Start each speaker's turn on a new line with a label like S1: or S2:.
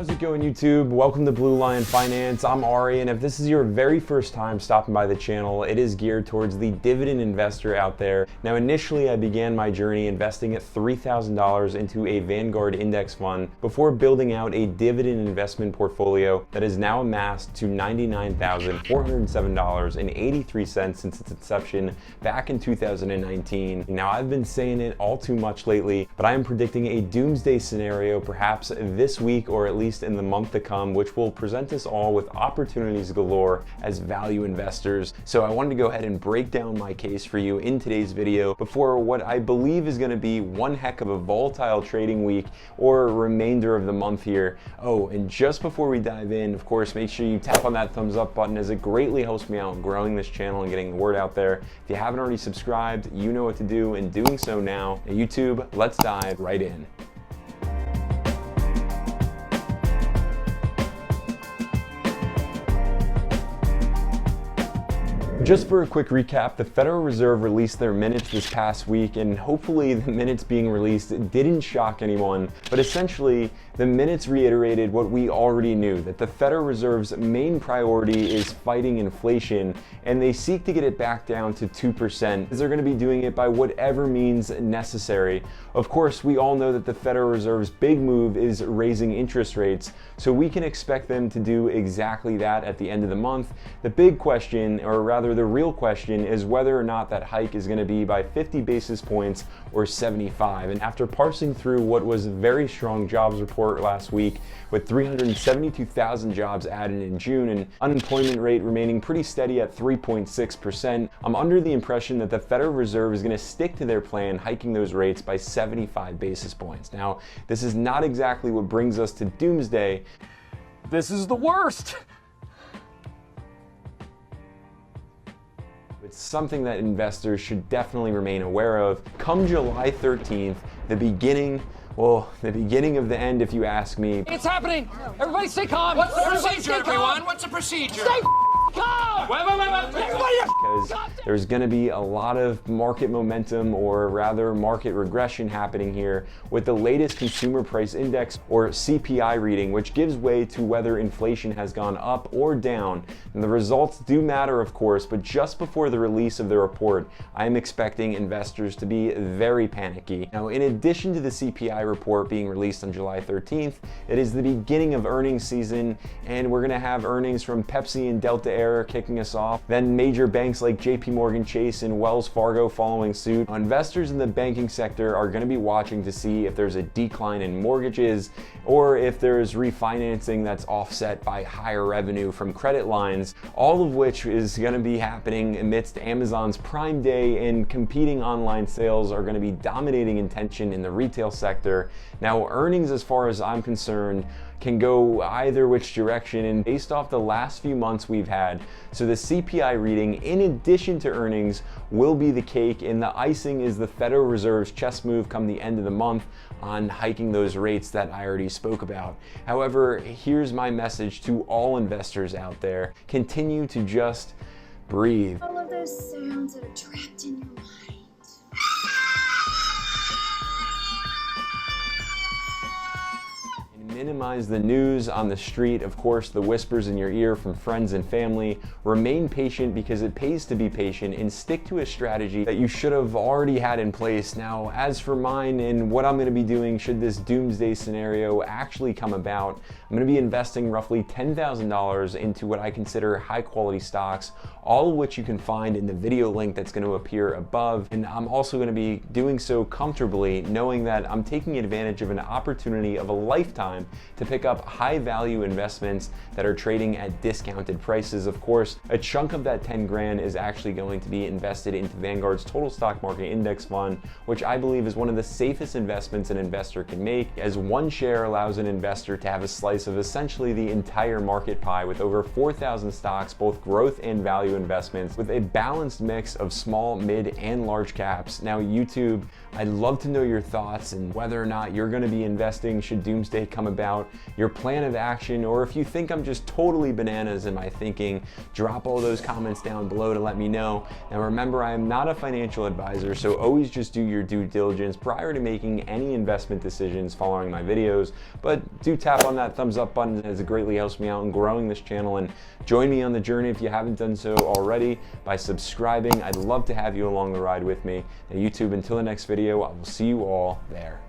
S1: How's it going, YouTube? Welcome to Blue Lion Finance. I'm Ari, and if this is your very first time stopping by the channel, it is geared towards the dividend investor out there. Now, initially, I began my journey investing at $3,000 into a Vanguard index fund before building out a dividend investment portfolio that is now amassed to $99,407.83 since its inception back in 2019. Now, I've been saying it all too much lately, but I am predicting a doomsday scenario perhaps this week or at least in the month to come, which will present us all with opportunities galore as value investors. So I wanted to go ahead and break down my case for you in today's video before what I believe is going to be one heck of a volatile trading week or remainder of the month here. Oh, and just before we dive in, of course, make sure you tap on that thumbs up button as it greatly helps me out growing this channel and getting the word out there. If you haven't already subscribed, you know what to do, and doing so now. Now, YouTube, let's dive right in. Just for a quick recap, the Federal Reserve released their minutes this past week, and hopefully the minutes being released didn't shock anyone, but essentially the minutes reiterated what we already knew, that the Federal Reserve's main priority is fighting inflation, and they seek to get it back down to 2%. They're going to be doing it by whatever means necessary. Of course, we all know that the Federal Reserve's big move is raising interest rates, so we can expect them to do exactly that at the end of the month. The big question, or rather the real question, is whether or not that hike is going to be by 50 basis points or 75. And after parsing through what was a very strong jobs report last week with 372,000 jobs added in June and unemployment rate remaining pretty steady at 3.6%, I'm under the impression that the Federal Reserve is going to stick to their plan, hiking those rates by 75 basis points. Now, this is not exactly what brings us to doomsday.
S2: This is the worst.
S1: It's something that investors should definitely remain aware of. Come July 13th, the beginning of the end, if you ask me.
S2: It's happening. Everybody stay calm.
S3: What's the procedure, everyone? What's the procedure?
S2: Stay calm. Wait.
S1: Because there's going to be a lot of market momentum, or rather market regression, happening here with the latest consumer price index, or CPI, reading, which gives way to whether inflation has gone up or down. And the results do matter, of course, but just before the release of the report, I am expecting investors to be very panicky. Now, in addition to the CPI report being released on July 13th, it is the beginning of earnings season, and we're going to have earnings from Pepsi and Delta Air kicking us off, then major banks like JP Morgan Chase and Wells Fargo following suit. Now, investors in the banking sector are going to be watching to see if there's a decline in mortgages or if there's refinancing that's offset by higher revenue from credit lines, all of which is going to be happening amidst Amazon's Prime Day, and competing online sales are going to be dominating attention in the retail sector. Now, earnings, as far as I'm concerned, can go either which direction, and based off the last few months we've had, so the CPI reading in addition to earnings will be the cake, and the icing is the Federal Reserve's chess move come the end of the month on hiking those rates that I already spoke about. However, here's my message to all investors out there: continue to just breathe.
S4: All of those sounds that are trapped in your mind.
S1: Minimize the news on the street, of course, the whispers in your ear from friends and family. Remain patient, because it pays to be patient, and stick to a strategy that you should have already had in place. Now, as for mine and what I'm going to be doing should this doomsday scenario actually come about, I'm going to be investing roughly $10,000 into what I consider high quality stocks, all of which you can find in the video link that's going to appear above. And I'm also going to be doing so comfortably, knowing that I'm taking advantage of an opportunity of a lifetime to pick up high value investments that are trading at discounted prices. Of course, a chunk of that 10 grand is actually going to be invested into Vanguard's total stock market index fund, which I believe is one of the safest investments an investor can make, as one share allows an investor to have a slice of essentially the entire market pie, with over 4,000 stocks, both growth and value investments, with a balanced mix of small, mid, and large caps. Now, YouTube, I'd love to know your thoughts and whether or not you're going to be investing should doomsday come about, your plan of action, or if you think I'm just totally bananas in my thinking. Drop all those comments down below to let me know. And remember, I am not a financial advisor, so always just do your due diligence prior to making any investment decisions following my videos. But do tap on that thumbs up button, as it greatly helps me out in growing this channel, and join me on the journey if you haven't done so already by subscribing. I'd love to have you along the ride with me. Now YouTube, until the next video, I will see you all there.